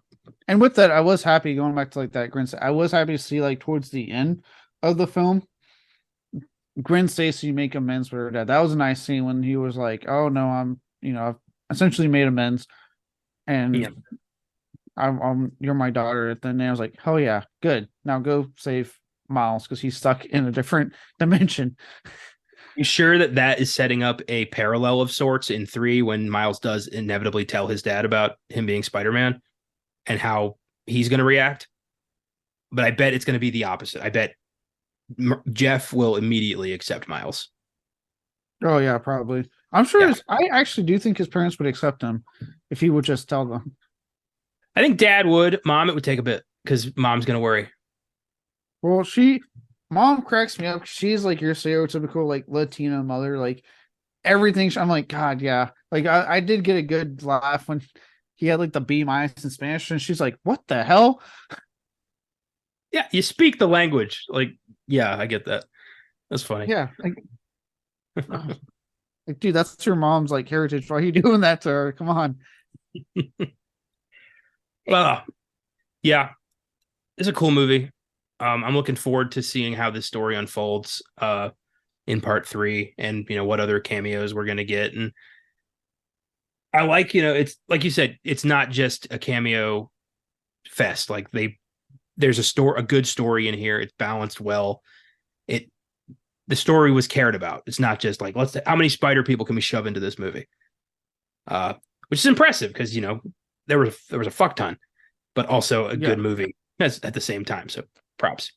[SPEAKER 2] And with that, I was happy, going back to, like, that Gwen, I was happy to see, like, towards the end of the film, Gwen Stacy make amends with her dad. That was a nice scene when he was like, oh no, I've essentially made amends, and I'm you're my daughter. And then I was like, oh yeah, good. Now go save Miles because he's stuck in a different dimension.
[SPEAKER 1] You sure that is setting up a parallel of sorts in 3 when Miles does inevitably tell his dad about him being Spider-Man and how he's going to react? But I bet it's going to be the opposite. I bet Jeff will immediately accept Miles.
[SPEAKER 2] Oh yeah, probably. I'm sure. I actually do think his parents would accept him if he would just tell them.
[SPEAKER 1] I think Dad would. Mom, it would take a bit because Mom's going to worry.
[SPEAKER 2] Well, mom cracks me up. She's like your stereotypical like Latina mother, like everything. I'm like, God, yeah. Like I did get a good laugh when he had like the B minus in Spanish, and she's like, "What the hell?"
[SPEAKER 1] Yeah, you speak the language. Like, yeah, I get that. That's funny.
[SPEAKER 2] Yeah, uh, like, dude, that's your mom's like heritage. Why are you doing that to her? Come on.
[SPEAKER 1] Well, yeah, it's a cool movie. I'm looking forward to seeing how this story unfolds in part three, and what other cameos we're gonna get. And I like, it's like you said, it's not just a cameo fest. Like there's a good story in here. It's balanced well. It the story was cared about. It's not just like how many spider people can we shove into this movie? Uh, which is impressive because there was a fuck ton, but also a
[SPEAKER 2] Yeah.
[SPEAKER 1] good movie at the same time. So props.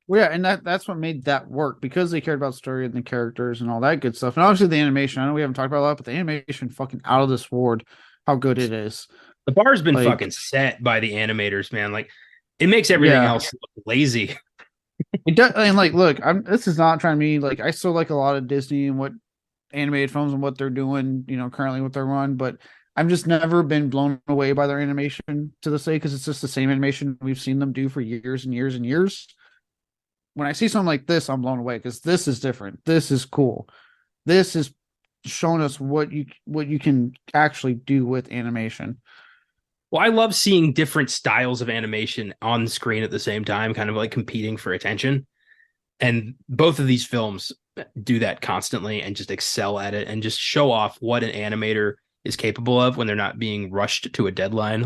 [SPEAKER 2] Well, yeah, and that's what made that work because they cared about the story and the characters and all that good stuff. And obviously the animation. I know we haven't talked about a lot, but the animation fucking out of this world, how good it is.
[SPEAKER 1] The bar's been
[SPEAKER 2] Like,
[SPEAKER 1] fucking set by the animators, man. Like it makes everything
[SPEAKER 2] yeah,
[SPEAKER 1] else look lazy.
[SPEAKER 2] it does. And like, look, this is not trying to be like I still like a lot of Disney and what animated films and what they're doing, currently with their run, but I've just never been blown away by their animation to this day because it's just the same animation we've seen them do for years and years and years. When I see something like this, I'm blown away because this is different. This is cool. This is showing us what you can actually do with animation.
[SPEAKER 1] Well, I love seeing different styles of animation on screen at the same time, kind of like competing for attention. And both of these films do that constantly and just excel at it and just show off what an animator is capable of when they're not being rushed to a deadline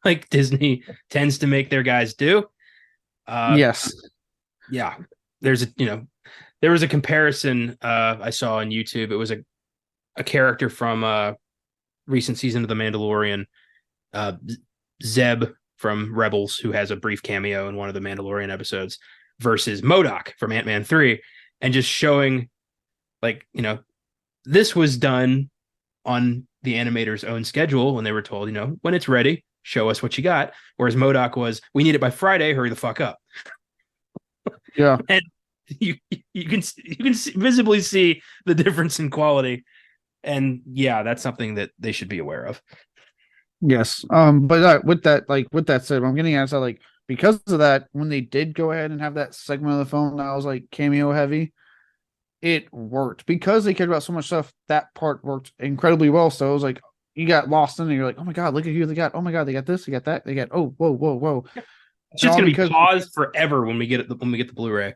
[SPEAKER 1] like Disney tends to make their guys do. Uh
[SPEAKER 2] Yes.
[SPEAKER 1] yeah. There's there was a comparison I saw on YouTube. It was a character from recent season of The Mandalorian, uh Zeb from Rebels, who has a brief cameo in one of the Mandalorian episodes, versus MODOK from Ant-Man 3, and just showing like, this was done on the animator's own schedule when they were told, when it's ready, show us what you got. Whereas MODOK was, we need it by Friday, hurry the fuck up.
[SPEAKER 2] Yeah.
[SPEAKER 1] And you can visibly see the difference in quality. And yeah, that's something that they should be aware of.
[SPEAKER 2] Yes. But with that said, what I'm getting at is that like because of that, when they did go ahead and have that segment of the film that was like cameo heavy, it worked because they cared about so much stuff. That part worked incredibly well. So it was like you got lost in it. You're like, oh my god, look at who they got. Oh my god, they got this, they got that, they got oh whoa whoa whoa.
[SPEAKER 1] It's
[SPEAKER 2] And
[SPEAKER 1] just
[SPEAKER 2] all
[SPEAKER 1] gonna be
[SPEAKER 2] because
[SPEAKER 1] paused forever when we get it when we get the Blu-ray.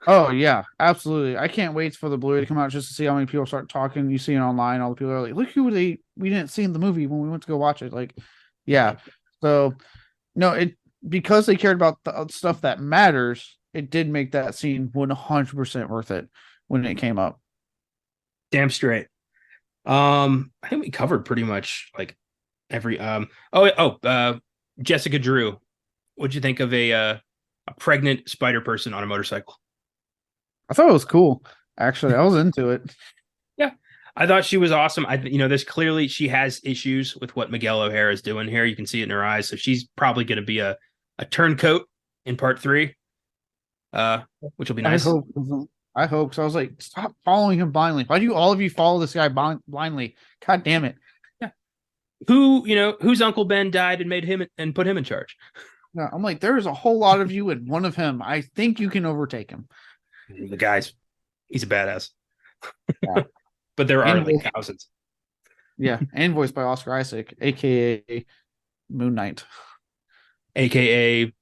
[SPEAKER 2] oh yeah, absolutely. I can't wait for the Blu-ray to come out just to see how many people start talking. You see it online, all the people are like, look who we didn't see in the movie when we went to go watch it. Like, yeah. So no, it because they cared about the stuff that matters, it did make that scene 100% worth it when it came up.
[SPEAKER 1] Damn straight. I think we covered pretty much like every Jessica Drew. What'd you think of a pregnant spider person on a motorcycle?
[SPEAKER 2] I thought it was cool. Actually, I was into it.
[SPEAKER 1] Yeah. I thought she was awesome. There's clearly she has issues with what Miguel O'Hara is doing here. You can see it in her eyes. So she's probably going to be a turncoat in part three, which will be
[SPEAKER 2] I
[SPEAKER 1] nice.
[SPEAKER 2] hope. I hope. So I was like, stop following him blindly. Why do you all of you follow this guy blindly? God damn it.
[SPEAKER 1] Yeah. Whose Uncle Ben died and made him and put him in charge.
[SPEAKER 2] No, I'm like, there is a whole lot of you and one of him. I think you can overtake him.
[SPEAKER 1] The guy's he's a badass.
[SPEAKER 2] Yeah.
[SPEAKER 1] But there are
[SPEAKER 2] And
[SPEAKER 1] like thousands.
[SPEAKER 2] yeah, and voiced by Oscar Isaac, aka Moon Knight.
[SPEAKER 1] AKA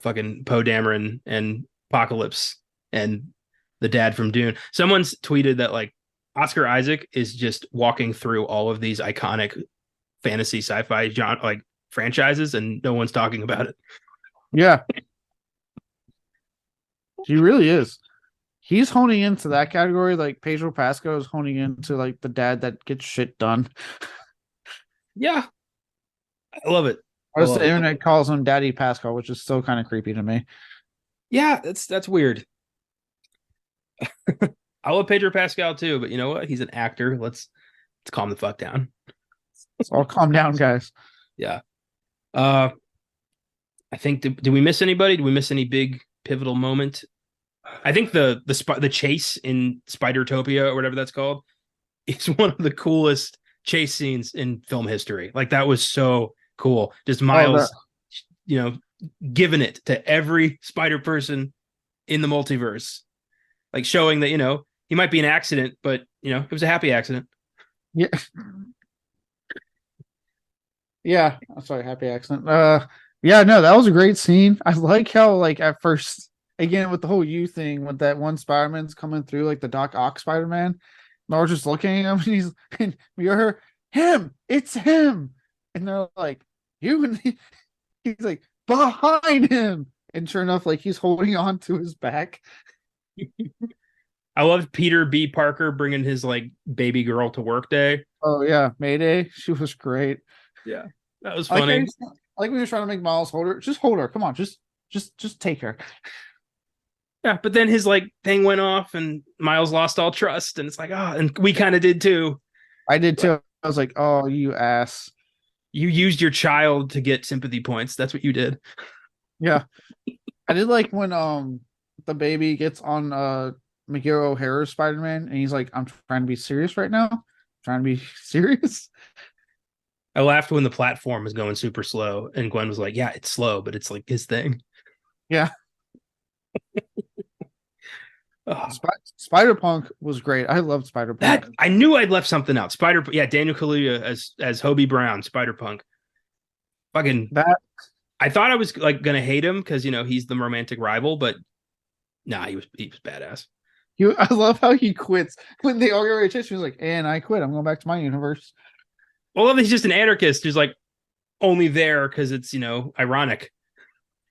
[SPEAKER 1] fucking Poe Dameron and Apocalypse and the dad from Dune. Someone's tweeted that like Oscar Isaac is just walking through all of these iconic fantasy sci-fi genre like franchises and no one's talking about it.
[SPEAKER 2] Yeah. He really is. He's honing into that category like Pedro Pascal is honing into like the dad that gets shit done.
[SPEAKER 1] Yeah. I love it.
[SPEAKER 2] The internet calls him Daddy Pascal, which is still kind of creepy to me.
[SPEAKER 1] Yeah, that's weird. I love Pedro Pascal too, but you know what? He's an actor. Let's calm the fuck down.
[SPEAKER 2] So I'll calm down, guys.
[SPEAKER 1] Yeah. I think did we miss anybody? Did we miss any big pivotal moment I think the chase in Spidertopia or whatever that's called is one of the coolest chase scenes in film history. Like that was so cool. Just
[SPEAKER 2] Oh, that
[SPEAKER 1] Miles, you know, giving it to every spider person in the multiverse, like showing that he might be an accident, but it was a happy accident.
[SPEAKER 2] yeah. Yeah, I'm sorry, happy accident. Yeah, no, that was a great scene. I like how, like, at first, again, with the whole you thing, with that one Spider-Man's coming through, like the Doc Ock Spider-Man, and we're just looking at him, and and we hear him, it's him, and they're like, you, and he's like behind him, and sure enough, like he's holding on to his back.
[SPEAKER 1] I loved Peter B. Parker bringing his like baby girl to work day.
[SPEAKER 2] Oh yeah, Mayday, she was great.
[SPEAKER 1] Yeah, that was
[SPEAKER 2] I like,
[SPEAKER 1] funny.
[SPEAKER 2] like we were trying to make Miles hold her. Just hold her. Come on, just take her.
[SPEAKER 1] Yeah, but then his like thing went off and Miles lost all trust, and it's like, and we kind of did too.
[SPEAKER 2] I did too. I was like, oh, you ass.
[SPEAKER 1] You used your child to get sympathy points. That's what you did.
[SPEAKER 2] Yeah. I did like when the baby gets on Miguel O'Hara's Spider-Man and he's like, I'm trying to be serious right now. I'm trying to be serious.
[SPEAKER 1] I laughed when the platform was going super slow, and Gwen was like, "Yeah, it's slow, but it's like his thing."
[SPEAKER 2] Yeah.
[SPEAKER 1] Oh,
[SPEAKER 2] Spider-Punk was great. I loved Spider-Punk.
[SPEAKER 1] that I knew I'd left something out. Daniel Kaluuya as Hobie Brown, Spider-Punk. Fucking
[SPEAKER 2] that.
[SPEAKER 1] I thought I was like gonna hate him because he's the romantic rival, but nah, he was badass.
[SPEAKER 2] I love how he quits when they all get ready to chase. He's like, and I quit. I'm going back to my universe.
[SPEAKER 1] Well, he's just an anarchist who's like only there because it's ironic.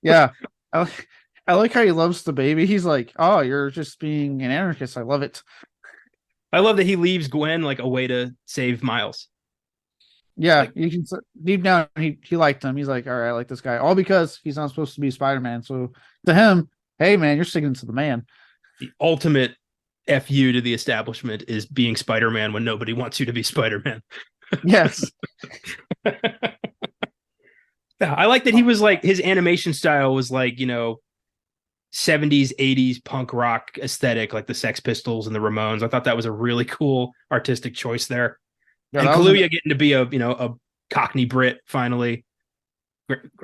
[SPEAKER 2] Yeah. I like how he loves the baby. He's like, oh, you're just being an anarchist. I love it.
[SPEAKER 1] I love that he leaves Gwen like a way to save Miles.
[SPEAKER 2] Yeah,
[SPEAKER 1] Like,
[SPEAKER 2] you can deep down he liked him. He's like, all right, I like this guy. All because he's not supposed to be Spider-Man. So to him, hey man, you're sticking to the man.
[SPEAKER 1] the ultimate FU to the establishment is being Spider-Man when nobody wants you to be Spider-Man.
[SPEAKER 2] Yes.
[SPEAKER 1] I like that he was like his animation style was like 70s 80s punk rock aesthetic, like the Sex Pistols and the Ramones. I thought that was a really cool artistic choice there.
[SPEAKER 2] Yeah,
[SPEAKER 1] And Kaluuya getting to be a Cockney Brit finally,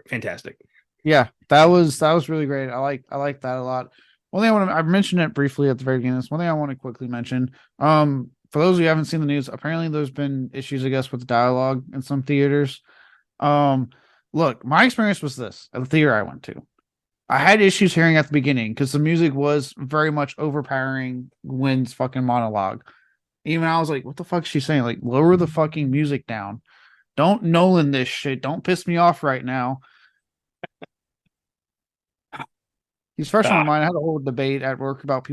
[SPEAKER 1] fantastic.
[SPEAKER 2] yeah, that was really great. I like that a lot. One thing I mentioned it briefly at the very beginning. One thing I want to quickly mention. For those who haven't seen the news, apparently there's been issues, I guess, with the dialogue in some theaters. Look, my experience was this at the theater I went to. I had issues hearing at the beginning because the music was very much overpowering Gwen's fucking monologue. Even I was like, what the fuck is she saying? Like, lower the fucking music down. Don't Nolan this shit. Don't piss me off right now. He's fresh on my mind. I had a whole debate at work about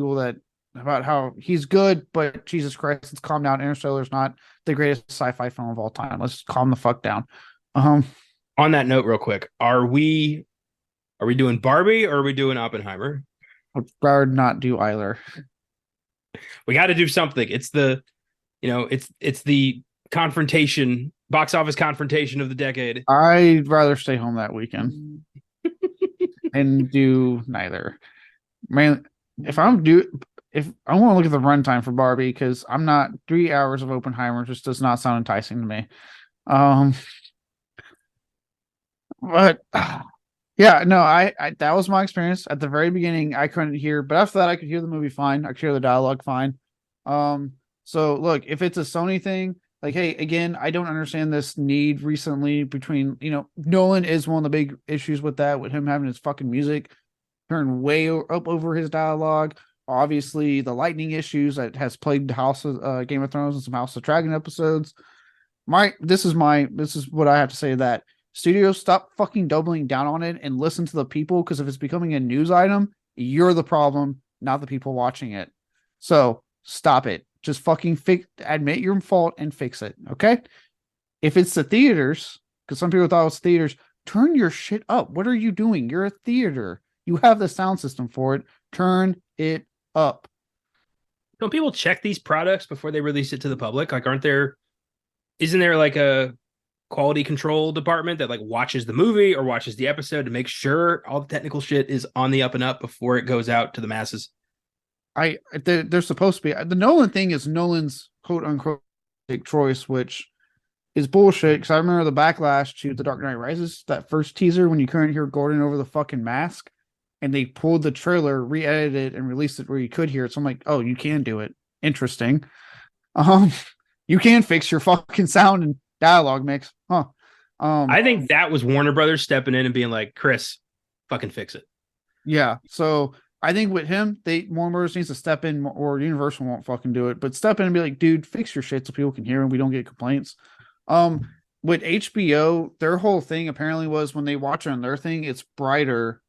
[SPEAKER 2] how he's good, but Jesus Christ, let's calm down. Interstellar's not the greatest sci-fi film of all time. Let's calm the fuck down.
[SPEAKER 1] On that note, real quick, are we doing Barbie or are we doing Oppenheimer?
[SPEAKER 2] I'd rather not do either.
[SPEAKER 1] We got to do something. It's the it's the confrontation, box office confrontation of the decade.
[SPEAKER 2] I'd rather stay home that weekend and do neither. Man, if I want to look at the runtime for Barbie, because I'm not 3 hours of Oppenheimer just does not sound enticing to me. But yeah, no, I that was my experience at the very beginning. I couldn't hear, but after that, I could hear the movie fine. I could hear the dialogue fine. So look, if it's a Sony thing, like, hey, again, I don't understand this need recently between Nolan is one of the big issues with that, with him having his fucking music turn way up over his dialogue. Obviously, the lightning issues that has plagued House of Game of Thrones and some House of Dragon episodes. This is what I have to say to that. Studios, stop fucking doubling down on it and listen to the people, because if it's becoming a news item, you're the problem, not the people watching it. So stop it. Just fucking admit your fault and fix it. Okay? If it's the theaters, because some people thought it was theaters, turn your shit up. What are you doing? You're a theater. You have the sound system for it. Turn it up.
[SPEAKER 1] Don't people check these products before they release it to the public? Like, isn't there like a quality control department that like watches the movie or watches the episode to make sure all the technical shit is on the up and up before it goes out to the masses?
[SPEAKER 2] They're supposed to be. The Nolan thing is Nolan's quote unquote choice, which is bullshit. Because I remember the backlash to The Dark Knight Rises, that first teaser when you couldn't hear Gordon over the fucking mask, and they pulled the trailer, re-edited it, and released it where you could hear it. So I'm like, oh, you can do it. Interesting. Um, you can fix your fucking sound and dialogue mix, huh?
[SPEAKER 1] I think that was Warner Brothers stepping in and being like, Chris, fucking fix it.
[SPEAKER 2] Yeah. So I think with him, Warner Brothers needs to step in, or Universal won't fucking do it, but step in and be like, dude, fix your shit so people can hear and we don't get complaints. With HBO, their whole thing apparently was when they watch it on their thing, it's brighter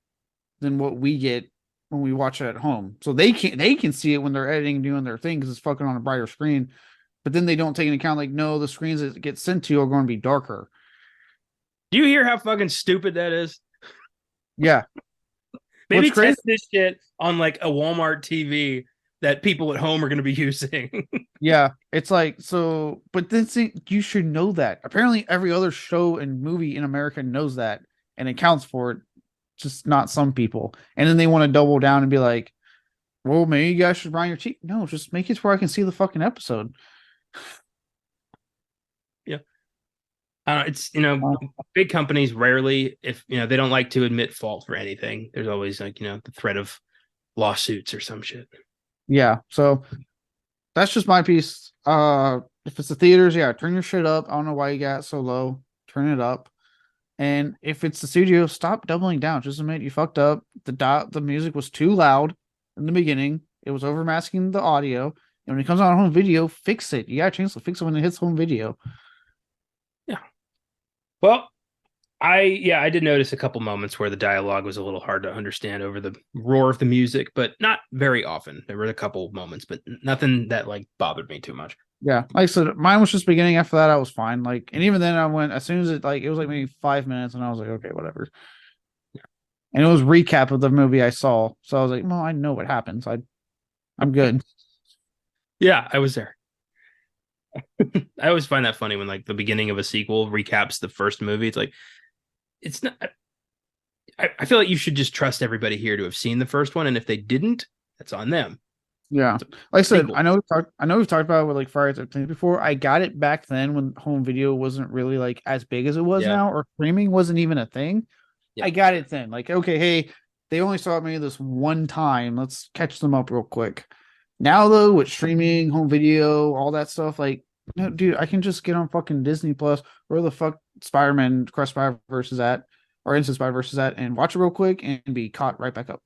[SPEAKER 2] than what we get when we watch it at home. So they can see it when they're editing and doing their thing because it's fucking on a brighter screen. But then they don't take into account, like, no, the screens that get sent to you are going to be darker.
[SPEAKER 1] Do you hear how fucking stupid that is?
[SPEAKER 2] Yeah.
[SPEAKER 1] Maybe test this shit on like a Walmart TV that people at home are going to be using.
[SPEAKER 2] Yeah, it's like, so, but then see, you should know that. Apparently, every other show and movie in America knows that and accounts for it, just not some people. And then they want to double down and be like, well, maybe you guys should grind your teeth. No, just make it where I can see the fucking episode.
[SPEAKER 1] Yeah. It's, big companies rarely, if, they don't like to admit fault for anything. There's always like, the threat of lawsuits or some shit.
[SPEAKER 2] Yeah. So that's just my piece. If it's the theaters, yeah, turn your shit up. I don't know why you got so low. Turn it up. And if it's the studio, stop doubling down. Just admit you fucked up. The music was too loud in the beginning. It was overmasking the audio. And when it comes out on home video, fix it. You got a chance to fix it when it hits home video.
[SPEAKER 1] Yeah. Well, I did notice a couple moments where the dialogue was a little hard to understand over the roar of the music, but not very often. There were a couple moments, but nothing that like bothered me too much.
[SPEAKER 2] Yeah, like I said, mine was just beginning. After that, I was fine. Like, and even then, I went as soon as it was like maybe 5 minutes, and I was like, okay, whatever. Yeah. And it was recap of the movie I saw, so I was like, well, I know what happens. I'm good.
[SPEAKER 1] Yeah, I was there. I always find that funny when like the beginning of a sequel recaps the first movie. It's like, it's not. I feel like you should just trust everybody here to have seen the first one, and if they didn't, that's on them.
[SPEAKER 2] Yeah, like I said, I know we've talked about it with like Friday the 13th before. I got it back then when home video wasn't really like as big as it was now, or streaming wasn't even a thing. Yeah. I got it then. Like, okay, hey, they only saw me this one time. Let's catch them up real quick. Now though, with streaming, home video, all that stuff, like, no, dude, I can just get on fucking Disney Plus, where the fuck Spider-Man Cross Spider-Verse is at, or Into Spider-Verse is at, and watch it real quick and be caught right back up.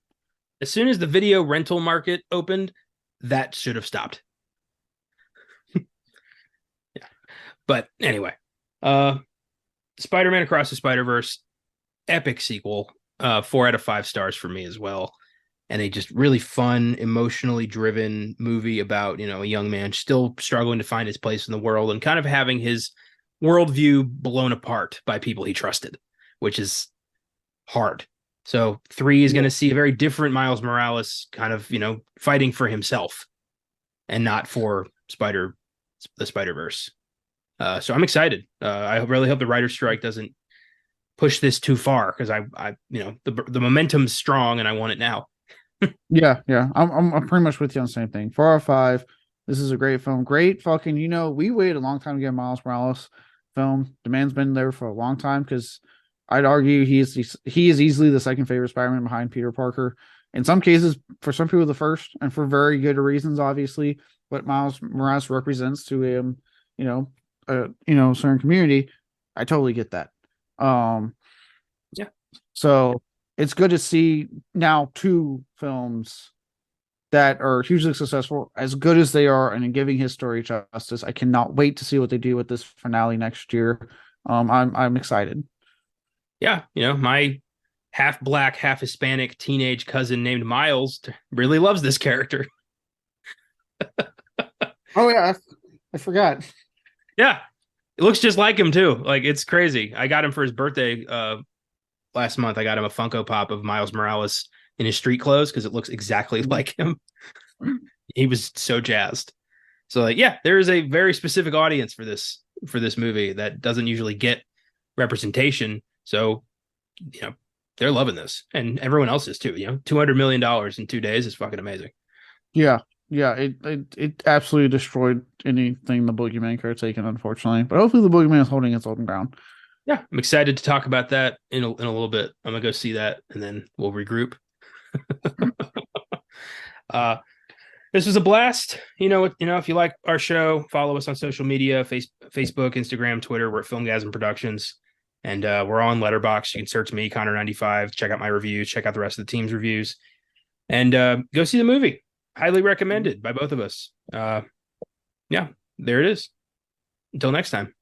[SPEAKER 1] As soon as the video rental market opened, that should have stopped. Yeah. But anyway, Spider-Man Across the Spider-Verse, epic sequel. 4 out of 5 stars for me as well. And a just really fun, emotionally driven movie about, a young man still struggling to find his place in the world and kind of having his worldview blown apart by people he trusted, which is hard. So 3 is going to see a very different Miles Morales kind of, fighting for himself and not for the Spider-Verse. So I'm excited. I really hope the writer's strike doesn't push this too far, because the momentum's strong and I want it now.
[SPEAKER 2] Yeah. I'm pretty much with you on the same thing. 4 out of 5. This is a great film. Great fucking, we waited a long time to get a Miles Morales film. Demand's been there for a long time, because I'd argue he is easily the second favorite Spider-Man behind Peter Parker. In some cases, for some people, the first, and for very good reasons, obviously. What Miles Morales represents to certain community, I totally get that.
[SPEAKER 1] Yeah.
[SPEAKER 2] So it's good to see now 2 films that are hugely successful, as good as they are, and in giving his story justice. I cannot wait to see what they do with this finale next year. I'm excited.
[SPEAKER 1] Yeah, my half black, half Hispanic teenage cousin named Miles really loves this character.
[SPEAKER 2] Oh yeah, I forgot.
[SPEAKER 1] Yeah, it looks just like him too. Like, it's crazy. I got him for his birthday last month. I got him a Funko Pop of Miles Morales in his street clothes because it looks exactly like him. He was so jazzed. So like, yeah, there is a very specific audience for this movie that doesn't usually get representation. So, they're loving this, and everyone else is too. $200 million in 2 days is fucking amazing.
[SPEAKER 2] Yeah, yeah, it absolutely destroyed anything the boogeyman could have taken, unfortunately. But hopefully, the boogeyman is holding its own ground.
[SPEAKER 1] Yeah, I'm excited to talk about that in a little bit. I'm gonna go see that, and then we'll regroup. uh, this was a blast. If you like our show, follow us on social media: Facebook, Instagram, Twitter. We're at Filmgazm Productions, and we're on Letterboxd. You can search me, Connor95. Check out my reviews. Check out the rest of the team's reviews, and go see the movie. Highly recommended by both of us. Yeah, there it is. Until next time.